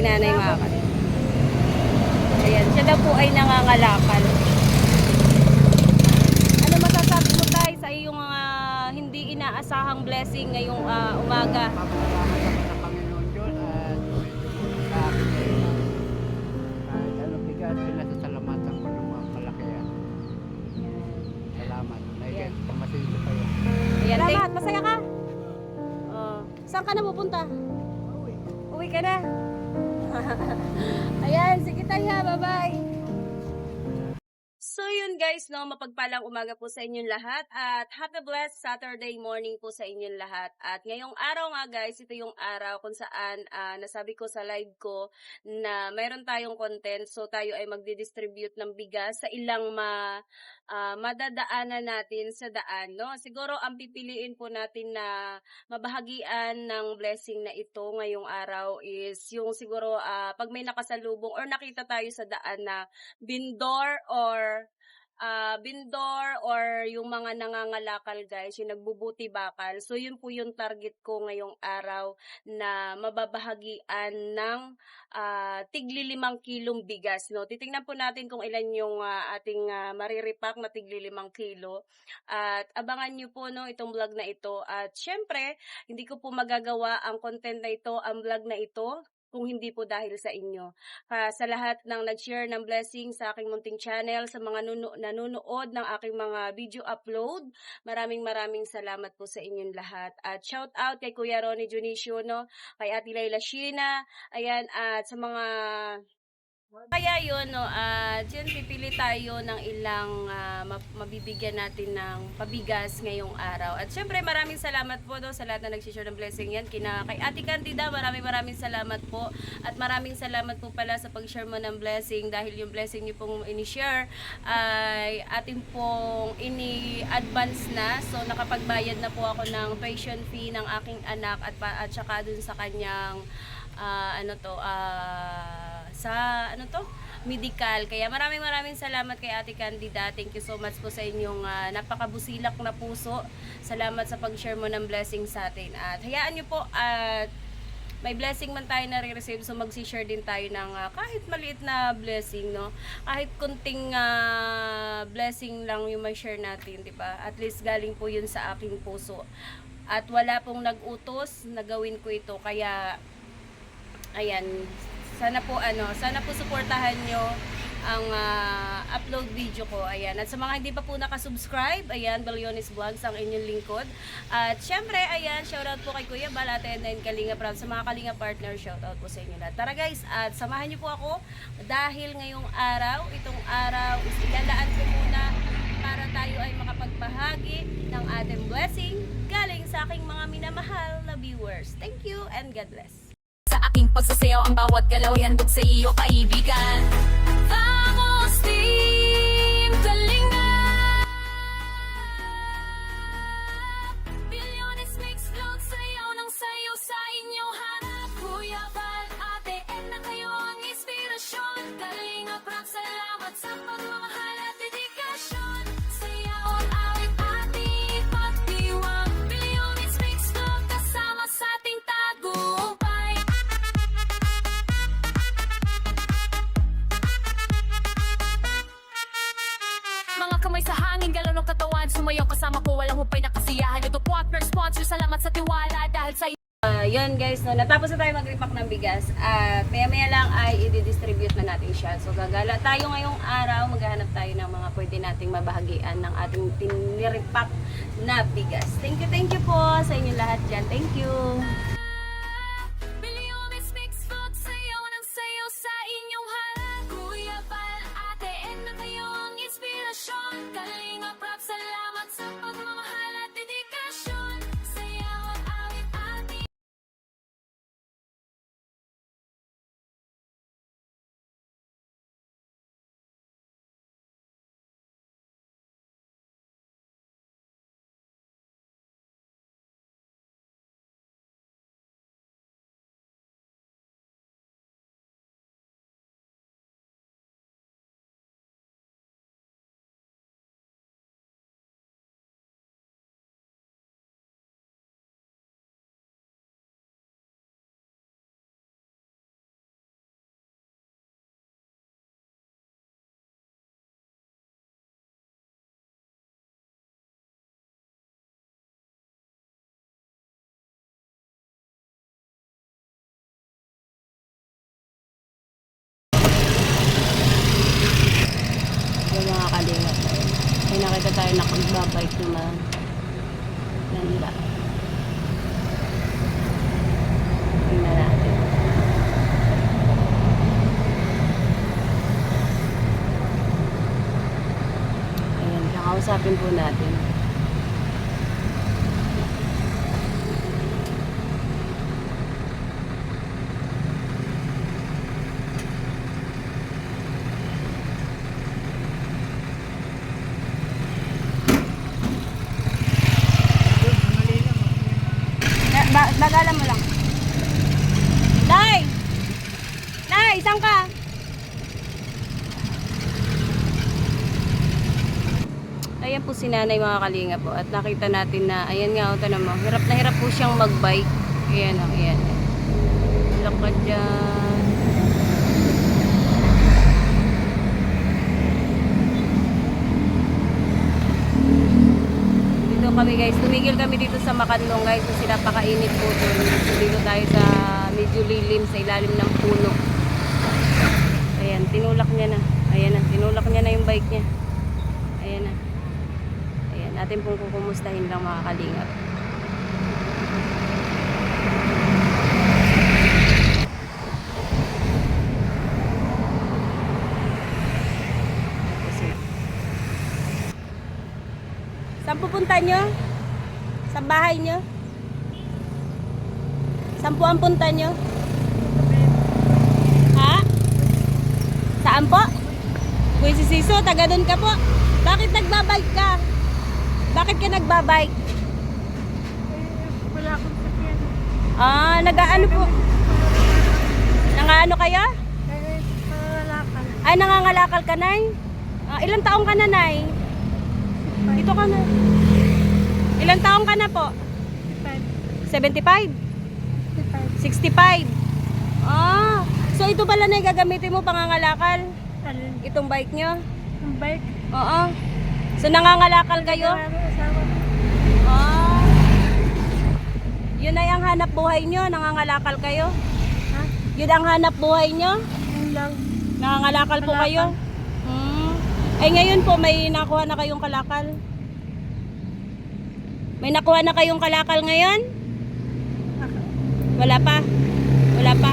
nanay mga kapatid. Ayan, siya daw po ay nangangalakal. Ano masasabi mo tayo sa iyong hindi inaasahang blessing ngayong umaga? Papasalamat ako sa Panginoon Diyos at sa akin kahit anong bigat, pinasasalamatan ko ng mga kalakihan. Salamat. Naigan, pumasensya kayo. Ayan, salamat, masaya ka? Saan ka na pupunta? Uwi ka na? Ayan, sige tayo, bye-bye. So yun guys, no, mapagpalang umaga po sa inyong lahat at happy blessed Saturday morning po sa inyong lahat. At ngayong araw nga guys, ito yung araw kung saan nasabi ko sa live ko na mayroon tayong content. So tayo ay magdi-distribute ng bigas sa ilang madadaanan natin sa daan, no? Siguro ang pipiliin po natin na mabahagian ng blessing na ito ngayong araw is yung siguro pag may nakasalubong or nakita tayo sa daan na bindor or yung mga nangangalakal guys, yung nagbubuti bakal. So yun po yung target ko ngayong araw na mababahagian ng tigli 5 kilong bigas, no. Titingnan po natin kung ilan yung ating mariripak na tigli 5 kilo. At abangan niyo po no itong vlog na ito. At syempre, hindi ko po magagawa ang content na ito, ang vlog na ito kung hindi po dahil sa inyo. Sa lahat ng nag-share ng blessing sa aking munting channel, sa mga nanonood ng aking mga video upload, maraming salamat po sa inyong lahat. At shout out kay Kuya Ronnie Junicio, no? Kay Ate Layla Sheena, ayan, at sa mga kaya yun, no, dyan pipili tayo ng ilang mabibigyan natin ng pabigas ngayong araw. At syempre maraming salamat po no, sa lahat na nagsishare ng blessing yan. Kay Ate Candida, maraming salamat po. At maraming salamat po pala sa pag-share mo ng blessing dahil yung blessing niyo pong ini-share ay atin pong ini-advance na. So nakapagbayad na po ako ng tuition fee ng aking anak at saka dun sa kanyang medical. Kaya maraming salamat kay Ate Candida. Thank you so much po sa inyong napakabusilak na puso. Salamat sa pag-share mo ng blessing sa atin. At hayaan niyo po at may blessing man tayo na re-receive, so mag-share din tayo ng kahit maliit na blessing, no? Kahit kunting blessing lang yung may share natin, di ba? At least galing po yun sa aking puso. At wala pong nag-utos na gawin ko ito, kaya ayan, sana po suportahan nyo ang upload video ko. Ayan. At sa mga hindi pa po nakasubscribe, ayan, Belliones Vlogs ang inyong lingkod. At syempre, ayan, shoutout po kay Kuya Balate and Kalinga Prab. Sa mga Kalinga partner, shoutout po sa inyo lahat. Tara guys, at samahan nyo po ako dahil ngayong araw, itong araw, is ilalaan ko muna para tayo ay makapagbahagi ng ating blessing galing sa aking mga minamahal na viewers. Thank you and God bless. Sa aking pagsasayaw ang bawat galaw yan sa iyo kaibigan. Vamos Team Kalinga, Belliones Mix Vlog, sayaw ng sayo sa inyong harap. Kuya Val, Ate Edna, kayo ang inspirasyon. Kalinga Prab, salamat sa pagmamahal at dedikasyon. Sayaw ang awit ating pagdiwang. Belliones Mix Vlog, kasama sa ating tagumpay. Mga kamay sa hangin, galon ng katawan, sumayaw kasama ko, walang hupay na kasiyahan. Ito partner, sponsor, salamat sa tiwala dahil sa Yun guys, no, natapos na tayo mag-repack ng bigas at maya lang ay i-distribute na natin siya. So gagala tayo ngayong araw, maghahanap tayo ng mga pwede nating mabahagian ng ating tiniripack na bigas. Thank you po sa inyo lahat dyan. Thank you. Hanapin po natin. Doon sa Manila, Bagalan mo lang. Nay! Nay, isang ka? Ayan po si nanay mga kalinga po. At nakita natin na, ayan nga, ito naman. Hirap na hirap po siyang mag-bike. Ayan o, ayan. Lakad dyan. Dito kami guys. Tumigil kami dito sa Makanlong guys. Kasi napakainit po doon. So, dito tayo sa medyo lilim sa ilalim ng puno. Ayan, tinulak niya na. Ayan na, tinulak niya na yung bike niya. Ayan na. Ayan, natin pong kukumustahin lang mga kalingap. Saan pupunta nyo? Sa bahay nyo? Saan po ang punta nyo? Ha? Saan po? Kuya si Siso, taga doon ka po. Bakit nagbabike ka? Bakit ka nagbabike? wala akong sakyan. Ah, nag-ano po? Nangaano kayo? Kaya pangalakal. Ay, nangangalakal ka, Nay? Ah, ilang taong ka na, Nay? Dito ka na. Ilang taong ka na po? 75? 65? Ah, so ito pala na gagamitin mo pangangalakal? Alin? Itong bike nyo? Ang bike. Oo. So nangangalakal kayo? Asawa. Ah. Yun ay ang hanap buhay nyo? Nangangalakal kayo? Ha? Yun ang hanap buhay nyo? Yun lang. Nangangalakal po Kalakal. kayo? Hmm. Ay ngayon po may nakuha na kayong kalakal? May nakuha na kayong kalakal ngayon? Wala pa? Wala pa?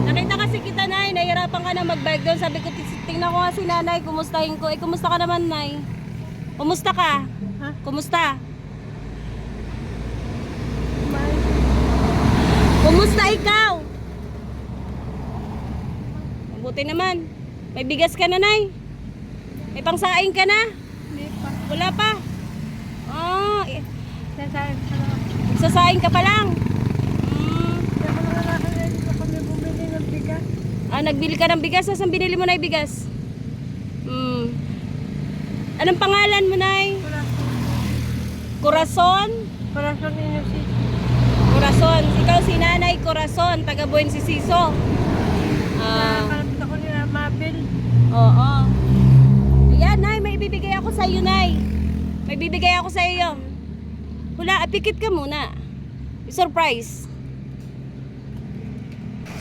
Nakita kasi kita, Nay, nahihirapan ka na mag-bike doon. Sabi ko, tingnan ko nga si Nanay, kumustahin ko. Eh, kumusta ka naman, Nay? Kumusta ka? Ha? Kumusta? May. Kumusta ikaw? Mabuti naman. May bigas ka na, Nay? May pangsaing ka na? Hindi pa. Wala pa? Ah, Nasahin ka lang. sasaing ka pa lang. Kaya pangalakal na dito kami bumili ng bigas. Ah, nagbili ka ng bigas? Saan binili mo na yung bigas? Anong pangalan mo, Nay? Corazon? Corazon Innocent. Corazon. Ikaw si Nanay Corazon, taga Buencisiso. Ah, Nakakalapit ako nila Mabel. oo. Ayan, Nay, may ibibigay ako sa iyo, Nay. May bibigay ako sa iyo. Hula, pikit ka muna. Surprise.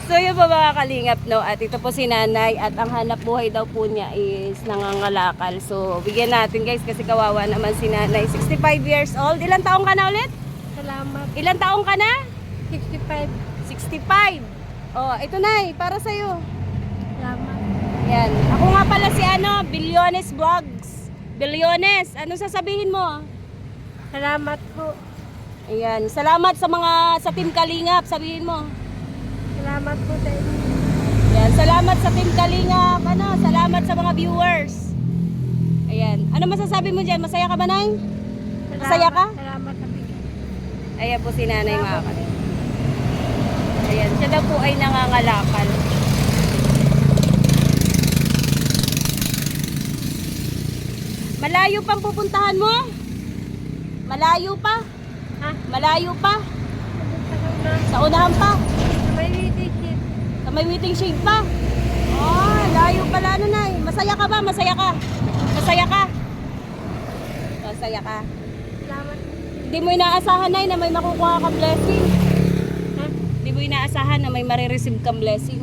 So yun po mga kalingap, no? At ito po si Nanay at ang hanap buhay daw po niya is nangangalakal. So bigyan natin guys kasi kawawa naman si Nanay. 65 years old. Ilang taong ka na ulit? Salamat. Ilang taong ka na? 65. 65. Oh, ito Nay, para sa'yo. Salamat. Yan. Ako nga pala si Bilyones Vlogs. Bilyones, anong sasabihin mo? Salamat po. Ayan. Salamat sa Team Kalingap, sabihin mo. Salamat po sa inyo. Ayan, salamat sa Team Kalingap. Salamat sa mga viewers. Ayan. Ano masasabi mo diyan? Masaya ka ba, Nay? Masaya ka? Salamat sa bigas. Ayan po si Nanay mga kalingap. Ayan, siya daw po ay nangangalakal. Malayo pang pupuntahan mo? Malayo pa? Ha? Malayo pa? Sa una. Sa unahan pa? Sa may leadership. Sa may waiting shade pa? Oh, layo pala Nay. Masaya ka ba? Masaya ka? Masaya ka? Masaya ka? Salamat. Hindi mo inaasahan, Nay, na may makukuha kang blessing. Ha? Hindi mo inaasahan na may marireceive kang blessing.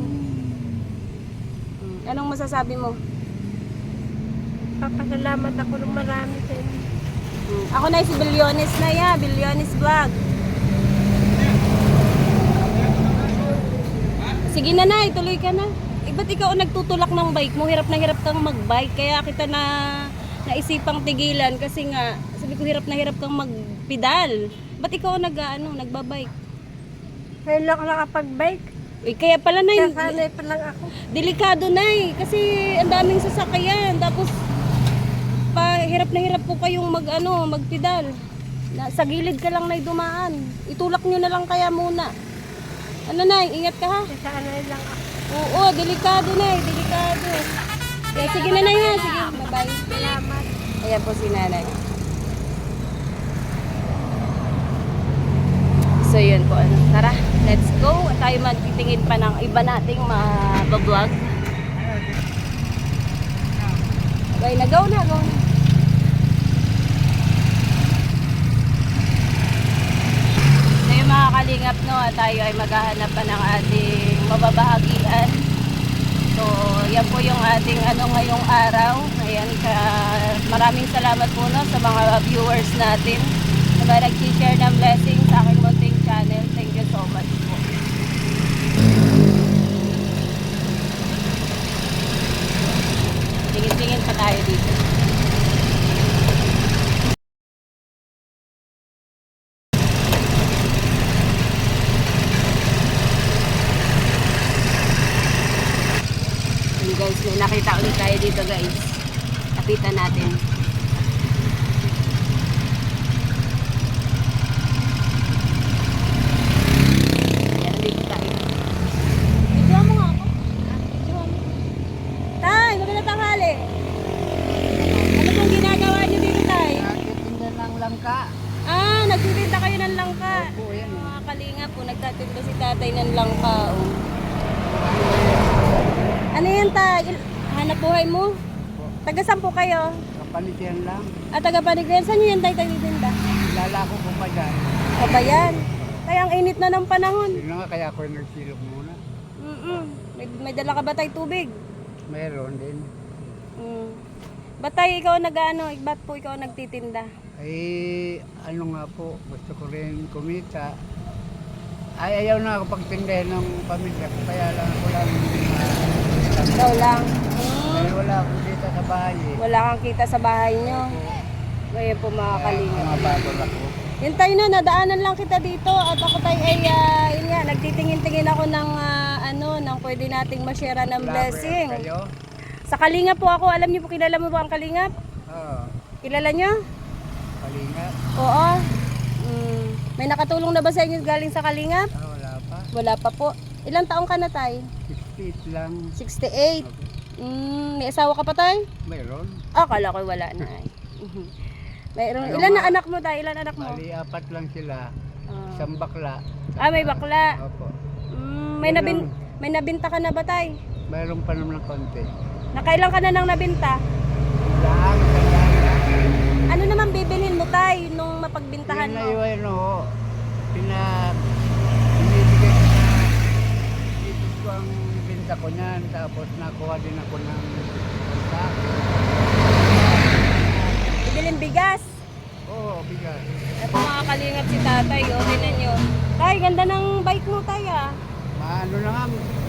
Anong masasabi mo? Papasalamat ako ng marami sa inyo. Ako na si Bilyones na ya, Bilyones Vlog. Sige na, Nay, tuloy ka na. Ba't ikaw ang nagtutulak ng bike mo? Hirap na hirap kang mag-bike. Kaya kita na naisipang tigilan kasi nga, sabi ko hirap na hirap kang magpedal. Ba't ikaw nagbabike? Ngayon lang ako nakapag-bike. Eh, kaya pala na Kasanay pa lang ako. delikado na kasi ang daming sasakyan. Tapos, hirap na hirap po kayong magpedal. Sa gilid ka lang na dumaan. Itulak nyo na lang kaya muna. Ingat ka ha. Kasanay lang ako. Oo, delikado delikado. Kaya sige nanay ha, sige, bye-bye. Salamat. Ayan po si nanay. So yun po, tara, let's go. At tayo magtitingin pa ng iba nating mabablog. Okay, go na. So yung mga kalingap, at tayo ay maghahanap pa ng ating mababahagian. So, yan po yung ating ngayong araw. Ayan, maraming salamat po sa mga viewers natin na nag-share ng blessing sa aking munting channel. Thank you so much po. Tingin-tingin pa tayo dito. Yun guys, may nakita ulit tayo dito guys. Kapitan natin. Ayan, dito tayo. Video mo nga ako. Video mo. Tay, maganda tanghali. Ano pong ginagawa niyo dito tay? Nagtitinda ng langka. Nagtitinda kayo ng langka. Opo, yan. Mga kalinga po, nagtatinda si tatay ng langka. Oh. Ano yan tay? Hanap buhay mo? Taga saan po kayo? Kapanitian lang. Taga Panigyan. Saan nyo yan tay titinda? Lalako ko pa dyan. O ba yan? Kaya ang init na ng panahon. Yun na nga, kaya ako nagsilog muna. May dala ka ba tay tubig? Meron din. Ba't tayo ikaw ba't po ikaw nagtitinda? Ay, ano nga po, gusto ko rin kumita. Ay, ayaw na ako pagtindahin ng pamilya ko, kaya lang ako lang Ikaw lang. Dahil wala akong dito sa bahay eh. Wala kang kita sa bahay nyo. Ngayon po mga kalinga. Mga bagol ako. Yun tayo nadaanan lang kita dito at ako tayo ay yun nga, nagtitingin-tingin ako ng ng pwede nating ma-share ng blessing. Kayo? Sa Kalingap po ako, alam niyo po, kilala mo ba ang Kalingap? Oo. Kilala niyo? Kalinga? Oo. May nakatulong na ba sa inyo galing sa Kalingap? Wala pa. Wala pa po. Ilang taong ka na tay? 68 lang. 68. May asawa ka pa tay? Mayroon. Akala ko wala na ay. Mayroon. Ano Ilan na nga? anak mo tay? Ilan anak mo? Bali, 4 lang sila. Ah. Isang bakla. May bakla. Opo. May Yun may nabinta ka na ba tay? Mayroon pa naman ng konti. Nakailan ka na nang nabinta? Lang. Ano naman bibilhin mo tay nung mapagbintahan Yun na mo? yun, binibigay ko na ibig ko ang binta ko niyan. Tapos nakuha din ako ng konta. Bibilhin bigas. Oo, bigas. Ito mga kalingap si tatay, tinan nyo. Tay, ganda ng bike mo tay Maano na nga,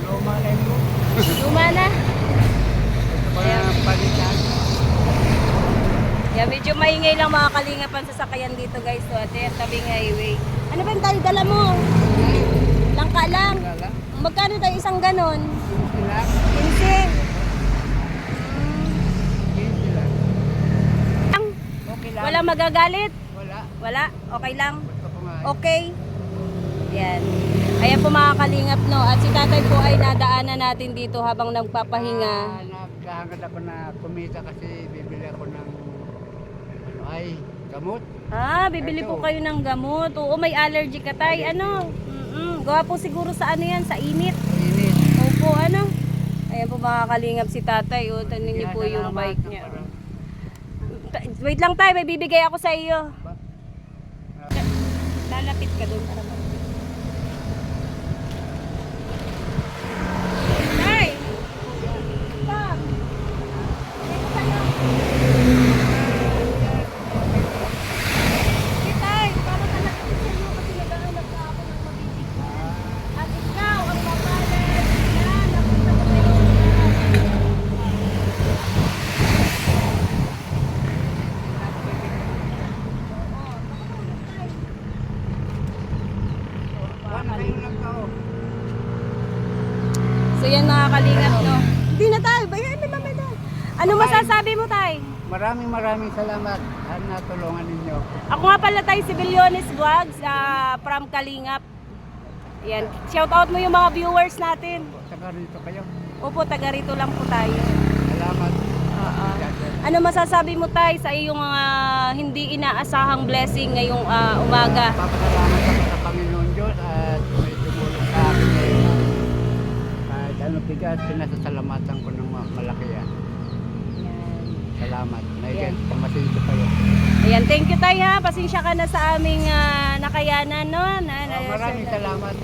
luma na ito. Luma na. Ito pa na palitan. Yeah, medyo maingay lang mga kalingap ang sasakyan dito guys. So, ito yung tabing highway. Ano ba yung tayo dala mo? Langka lang. Lala. Magkano tayo isang ganon? Sila. 15. 15 lang. Ang, Okay lang. wala magagalit? Wala. Wala? Okay lang? Gusto ko nga. Okay? Yan. Ayan po mga kalingap At si tatay po ay nadaanan natin dito habang nagpapahinga. Naghahangad ako na kumita kasi bibili ako ng gamot. Bibili po Ito. kayo ng gamot. Oo, may allergy ka tay. Gawa po siguro sa yan, sa init. Init. Opo, Ayan po mga kalingap si tatay. Tanin niyo po yung bike niya. Wait lang tay, may bibigay ako sa iyo. Lalapit ka doon para Tay! Stop! Dito tayo. Sige, tay, para ka nakapit sa iyo kasi naghahanap na ako ng mabibigyan. At ikaw ang papalit. Yan, napunta ko sa iyo. trabaho. So yan mga kalingap, no? Hindi na tayo. Bayan na naman na. Ano masasabi mo, tay? Maraming salamat at natulungan ninyo. Ako nga pala tayo si Bilyones Vlogs from Kalingap. Ayan. Shout out mo yung mga viewers natin. Saka rito kayo. Opo, taga rito lang po tayo. Salamat. Oo. Ano masasabi mo, tay, sa iyong mga hindi inaasahang blessing ngayong umaga? Papasalamat ako sa Panginoon Diyos at may tumulong sa akin ngayon. Kahit ano bigat, pinasasalamatan ko ng malaki yan. Ayan. Salamat. Yan. Naigan, pumasensya kayo. Ayan, thank you, tay, ha. Pasensya ka na sa aming nakayanan, no? Maraming salamat.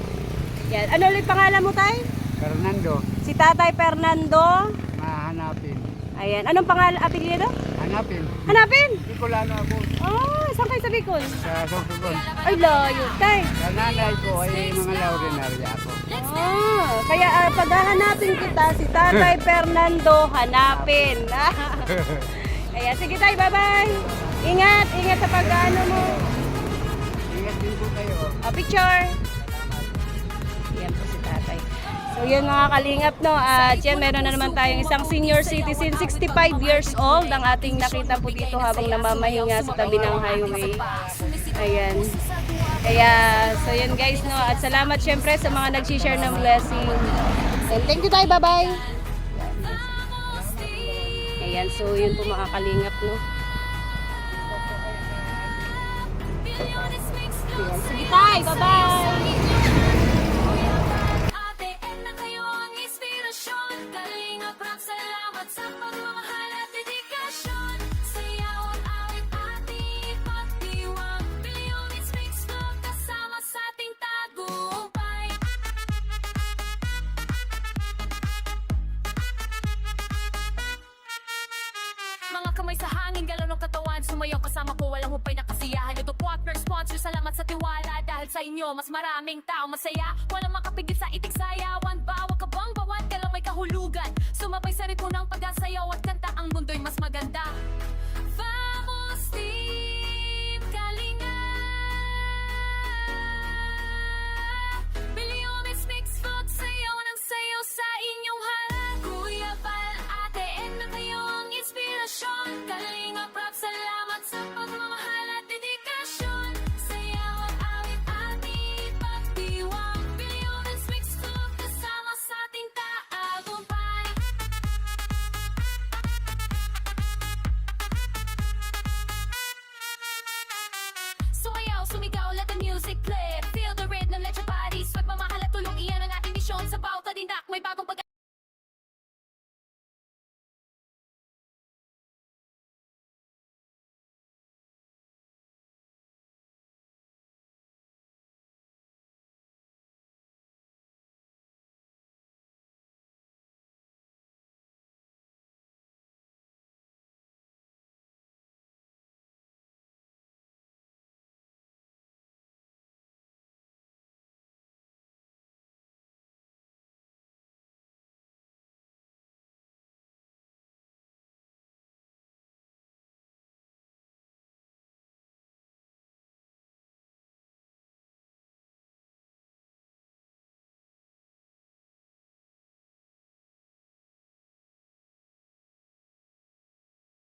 Yan. Ano ulit pangalan mo, tay? Fernando, Si Tatay Fernando. mahanapin. Ayan. Anong pangalan, apelyido? Hanapin. Hanapin! Bicolano ako Oh, saan kayo sa Bicol? sa Sorsogon. Ay, layo, tay. Sa nanay ko ay mga laurenarya ako. Kaya paghahanapin kita, si Tatay Fernando, hanapin. Ayan, sige tay, bye-bye. Ingat, ingat sa pag-ano mo. Ingat din po kayo. Picture. Ayan po si tatay. So yun mga kalingap, no, at yan meron na naman tayong isang senior citizen, 65 years old, ang ating nakita po dito habang namamahinga sa tabi ng highway. Ayan. Kaya, so yun guys, no, at salamat syempre sa mga nag-share ng blessing. And thank you tayo, bye-bye. Ayan, so yun po mga kalingap, no. Ayan, sige tayo, bye-bye. Ate, na kayo ang inspirasyon. Kalingap rap, salamat sa pagmamahal at dedikasyon. Sayaw at awit ating pagdiwang. Bilyones mix vlog kasama sa ating tagumpay. Mga kamay sa hangin, galon ng katawan. Sumayaw kasama ko, walang hupay na kasiyahan. Ito partner, sponsor, salamat sa tiwala. Dahil sa inyo, mas maraming tao masaya. Walang makapigil sa itik sayawan. Bawag ka bang bawat ka lang may kahulugan. Sumabay sa ritmo ng pagsasayaw at kanta. Ang mundo'y mas maganda. Vamos Team Kalingap. Bilyones mix vlog, sayaw ng sayaw sa inyong harap. Kuya Val, ate, na kayo ang inspirasyon. Kalingap rap, salamat sa pagmamahal at dedikasyon. Sayaw at awit ating pagdiwang. Bilyones mix vlog kasama sa ating tagumpay. Sumayaw, sumigaw, let the music play. Feel the rhythm, let your body sweat. Mamahal at tulong, iyan ang ating misyon. Sa bawat kadindak, may bagong pag-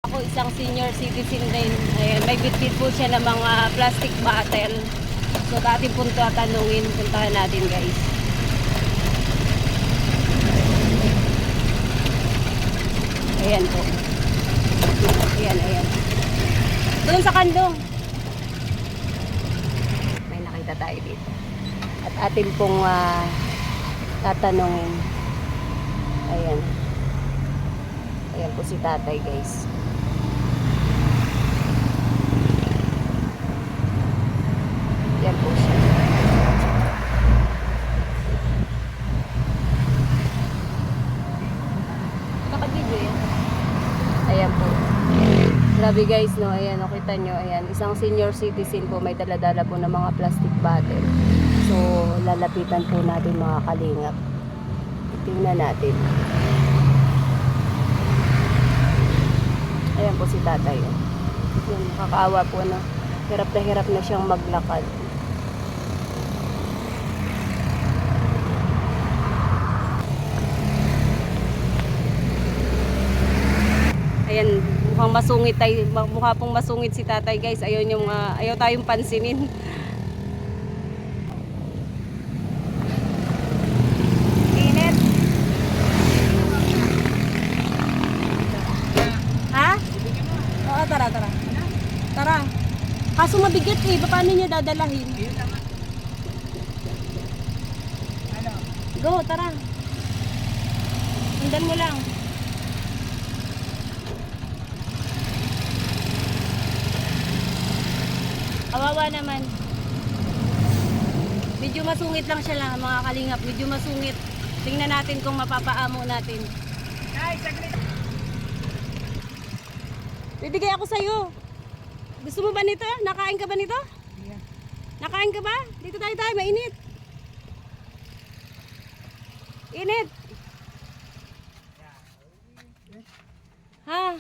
Ako isang senior citizen din. Ayan, may bitbit po siya ng mga plastic bottle. So atin po tatanungin, puntahan natin guys. Ayan po. Ayan, ayan. Doon sa kandong. May nakita tayo dito. At atin pong tatanungin. Ayan. Ayan po si tatay guys. Yan po siya. Nakabidyo yan. Ayan po. Grabe guys, no. Ayan, nakita nyo. Ayan, isang senior citizen po. May dala-dala po ng mga plastic bottle. So, lalapitan po natin mga kalingap. Tingnan natin. Ayan po si tatay. Yan, nakakaawa po, no. Hirap na siyang maglakad. masungit tayo, mukha pong masungit si tatay guys. Ayaw tayong pansinin. Init. Ha? Oo, tara. Tara. Kaso mabigat eh, paano niya dadalahin? Go, tara. Sundan mo lang. Kawawa naman. Medyo masungit lang siya lang, mga kalingap. Medyo masungit. Tingnan natin kung mapapaamo natin. Bibigay ako sa'yo. Gusto mo ba nito? Nakain ka ba nito? Yeah. Nakain ka ba? Dito tayo, mainit. Init. Ha?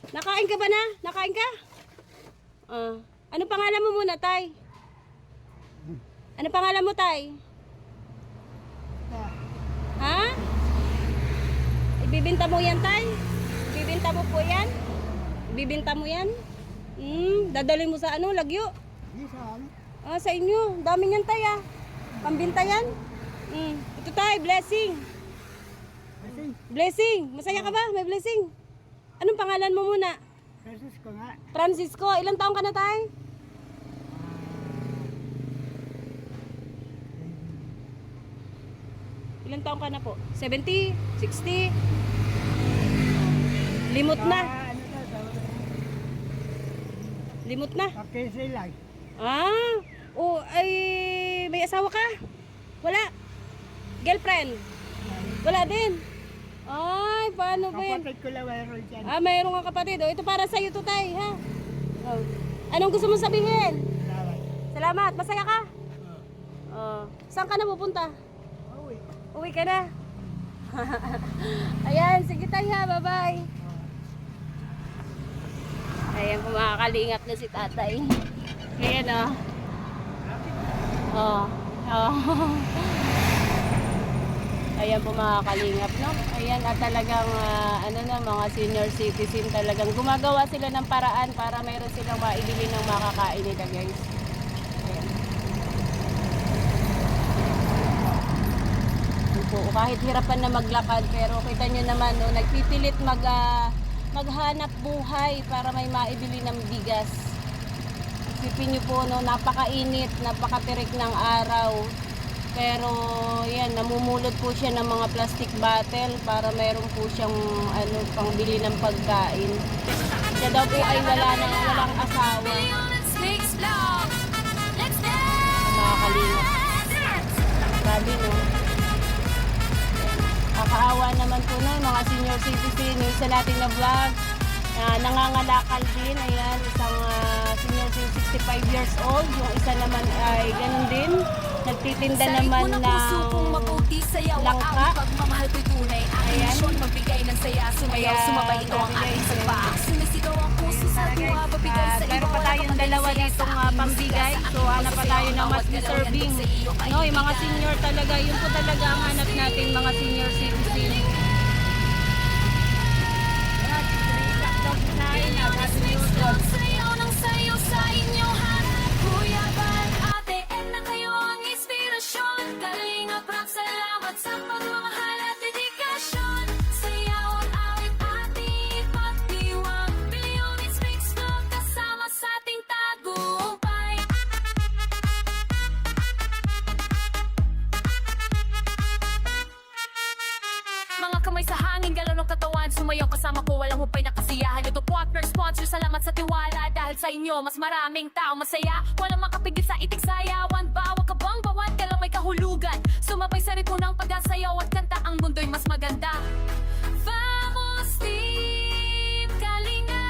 Nakain ka ba na? Nakain ka? Ano pangalan mo muna, tay? Ano pangalan mo, tay? Ha? Ibibinta mo yan, tay? Ibibinta mo po yan? Ibibinta mo yan? Dadalhin mo sa ano, lagyo? Sa inyo. Dami niyan, tay, ah. Pambinta yan? Ito tay, blessing. Blessing. Masaya ka ba? May blessing. Anong pangalan mo muna? Francisco nga. Francisco. Ilang taong ka na tay? Ilang taong ka na po? 70? 60? Limot na. Limot na. Okay, lang. Ay, may asawa ka? Wala. Girlfriend? Wala din. Ay, paano ba yan? Kapatid ko lang mayroon dyan. Mayroon kang kapatid. Ito para sa'yo to, tay, ha? Anong gusto mong sabihin? Salamat. Salamat. Masaya ka? Saan ka na pupunta? Uwi ka na? Ayan, sige tayo ha. Bye-bye. Ayan, kumakakalingap na si tatay. Ayan, Ayan po mga kalingap, no? Ayan, at talagang, mga senior citizen talagang gumagawa sila ng paraan para mayroon silang maibili ng makakain nila, guys. Ayan. Ayan po, kahit hirapan na maglakad, pero kita nyo naman, no, nagpipilit maghanap buhay para may maibili ng bigas. Isipin nyo po, no, napakainit, napakatirik ng araw. Pero yan, namumulot po siya ng mga plastic bottle para mayroon po siyang pangbili ng pagkain. Siya daw po ay walang asawa. Mga kalingap. Grabe, no? Kakaawa naman po na mga senior citizen. Yung isa natin na vlog, nangangalakal din. Ayan, isang senior citizen 65 years old. Yung isa naman ay ganun din. Nagtitinda naman ng langka. Pagmamahal ko'y tunay. Ayan. Magbigay ng saya, sumayaw, sumabay ito ang aking sagpaak. Sumisigaw ang puso sa tuwa, babigay sa iyo. Meron pa tayong dalawa ditong pambigay. So, hanap pa tayo ng mas deserving. No, yung mga senior talaga, yun po talaga ang hanap natin, mga senior citizen. Sayaw ng sayo sa inyong harap. Kuya Bal, Ate Edna, kayo ang inspirasyon. Kalingap Rock, salamat sa pagmamahal at dedikasyon. Sayaw at awit, ating pagdiwang. Billionaires Mix Vlog, kasama sa ating tagumpay. Mga kamay sa hangin, galaw ng katawan. Sumayaw kasama ko, walang hupay na kasiyahan. Ito partner, sponsor, salamat sa tiwala. Dahil sa inyo, mas maraming tao masaya. Walang makapigil sa itik sayawan. Bawag ka bang bawat ka lang may kahulugan. Sumabay sa ritmo ng pagsasayaw at kanta. Ang mundo'y mas maganda. Vamos Team Kalinga.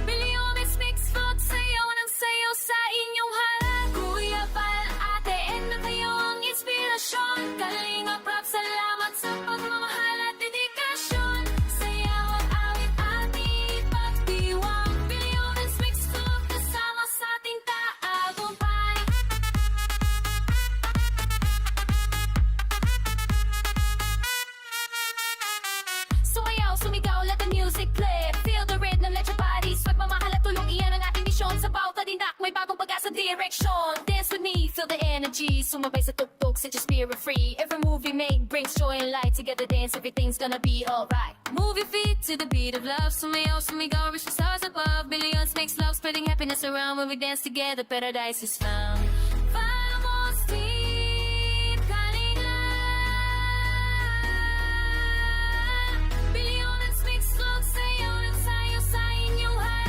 Billionaires Mix Vlog, sayaw ng sayaw sa inyong harap. Kuya Bal, Ate Edna, kayo ang inspirasyon. Kalingap Rock, salamat sa pagmamahal at dedikasyon. Sayaw at awit, ating pagdiwang. Billionaires Mix Vlog, kasama G, sumabay sa tuktok, set your spirit free. Every move we make brings joy and light. Together dance, everything's gonna be alright. Move your feet to the beat of love. Sumayaw, sumigaw, reach the stars above. Billions makes love, spreading happiness around. When we dance together, paradise is found. Vamos team Kalinga. Billions makes love, sayaw ng sayo sa inyong harap.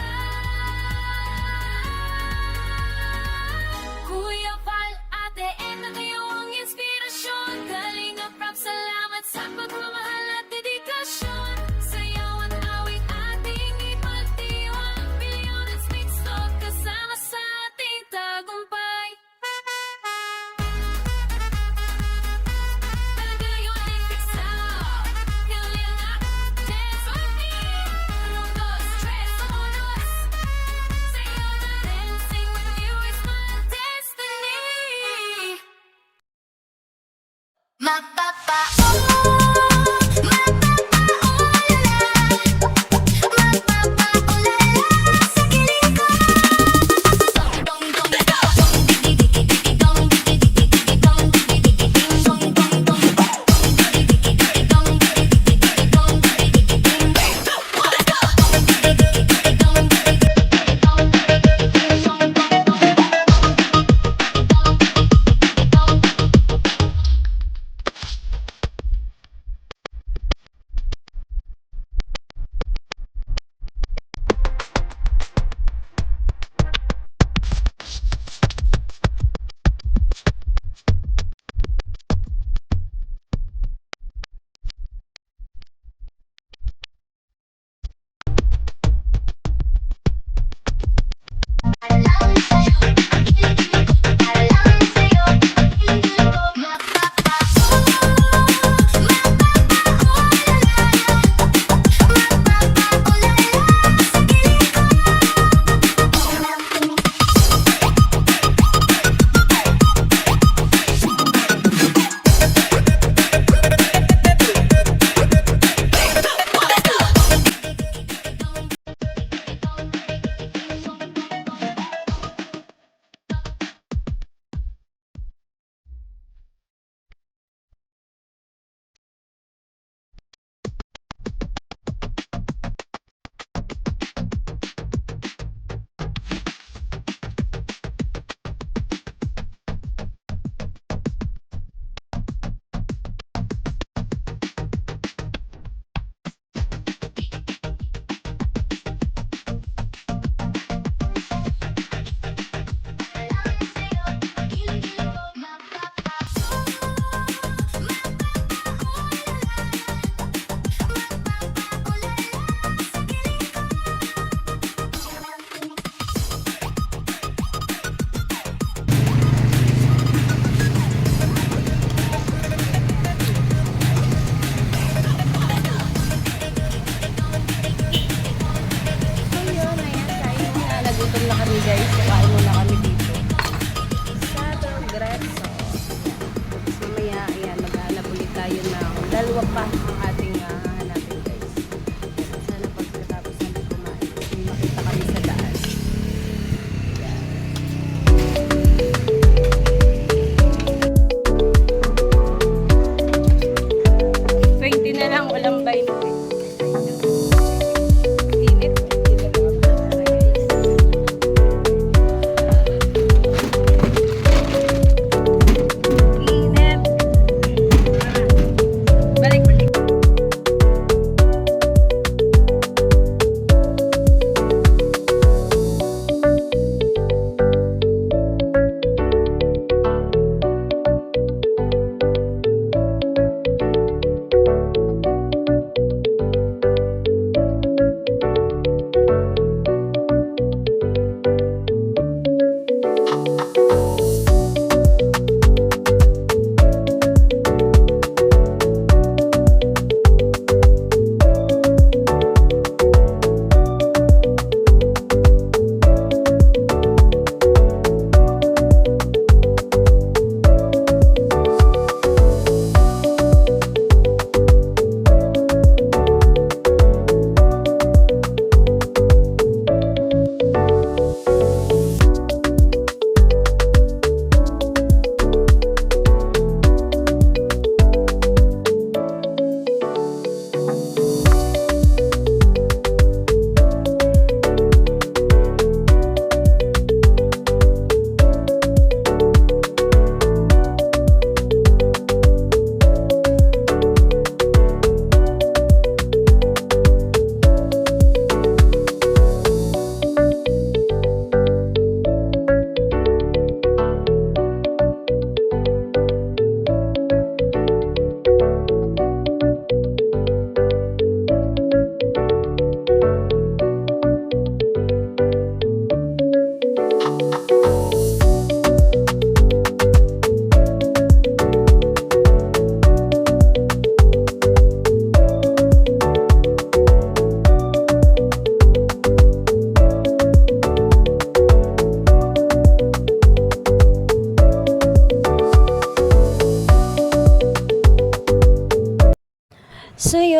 Kuya Val, Ate Edna, kayo ang inspirasyon. Kalinga Prab, salamat sa pagmamahal at dedikasyon. Sayaw at awit ating ipagdiwang. Billions makes love, kasama sa ating tagumpay.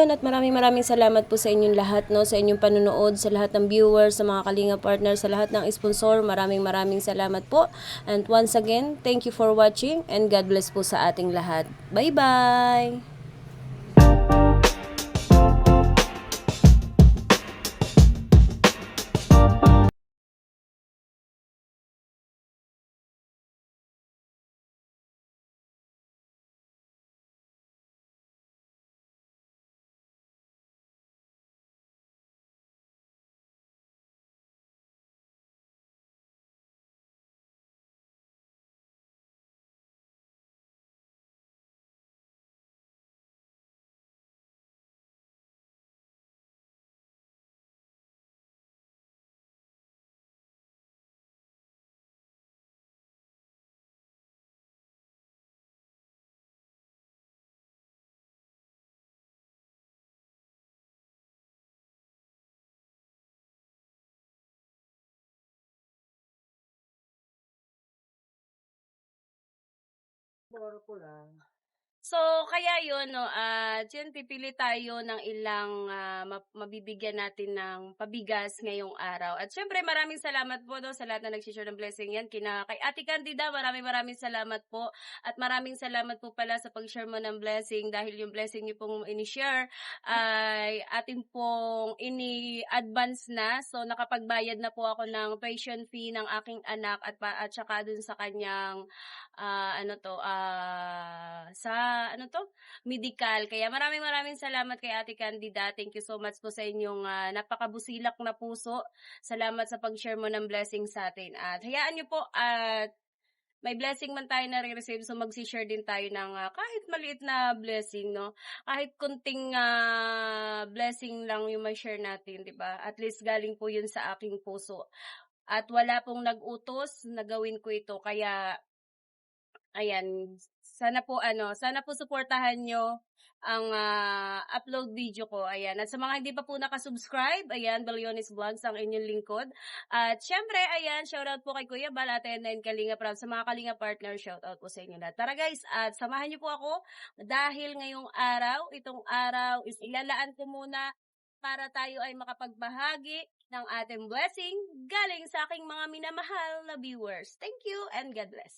ayun, at maraming salamat po sa inyong lahat, no, sa inyong panonood, sa lahat ng viewers, sa mga Kalinga partners, sa lahat ng sponsor. Maraming salamat po. And once again, thank you for watching and God bless po sa ating lahat. Bye-bye! So, kaya yun, no, at yun, pipili tayo ng ilang mabibigyan natin ng pabigas ngayong araw. At syempre, maraming salamat po, no, sa lahat na nagsishare ng blessing yan. Kay Ate Candida, maraming salamat po. At maraming salamat po pala sa pag-share mo ng blessing dahil yung blessing niyo pong ini-share ay atin pong ini-advance na. So, nakapagbayad na po ako ng tuition fee ng aking anak at saka dun sa kanyang medical. Kaya maraming salamat kay Ate Candida. Thank you so much po sa inyong napakabusilak na puso. Salamat sa pag-share mo ng blessing sa atin. At hayaan niyo po at may blessing man tayo na re-receive, so mag-share din tayo ng kahit maliit na blessing, no? Kahit kunting blessing lang yung may share natin, di ba? At least galing po yun sa aking puso. At wala pong nag-utos na gawin ko ito, kaya ayan, sana po suportahan nyo ang upload video ko. Ayan. At sa mga hindi pa po nakasubscribe, ayan, Balyones Vlogs ang inyong lingkod. At syempre, ayan, shoutout po kay Kuya Bal, Ate and Kalinga Prab, sa mga Kalinga partner, shoutout po sa inyo lahat. Tara guys, at samahan niyo po ako dahil itong araw is ilalaan ko muna para tayo ay makapagbahagi ng ating blessing galing sa aking mga minamahal na viewers. Thank you and God bless.